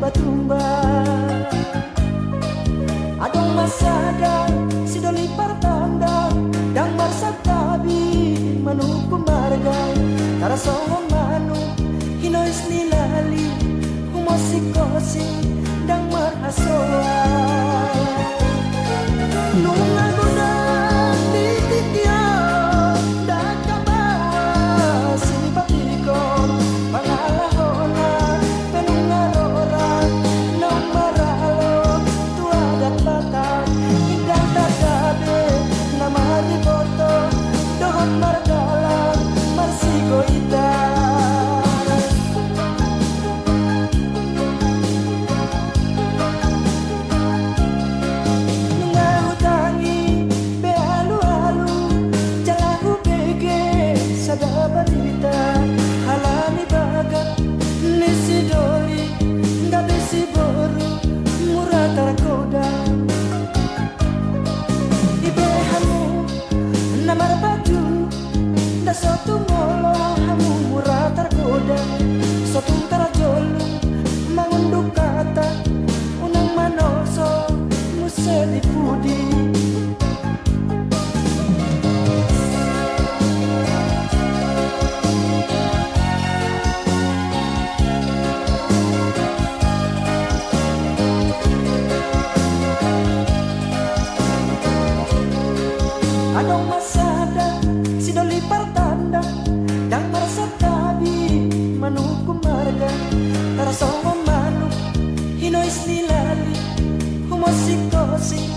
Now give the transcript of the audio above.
batumba adong masada si doli partanda dang marsatabi manuku marga karasongo manu hinois nilali humosikosi dang marhasoa nunga guna titikya dakaba simpatiko pangalahona penungarora nang maralo tuagat batang hinggang tatabe nama di foto dohot margalang marsigo ita balita halani bagat nisi doli ngabe si boru murah tergoda ibehamu namar baju da sotu molo hamu murah tergoda sotu tarajolu mangunduk kata unang manoso musedi pudi adong masada si doli partanda dang marsatabi manuku marga tarasongo manu hinois nilali humosikosi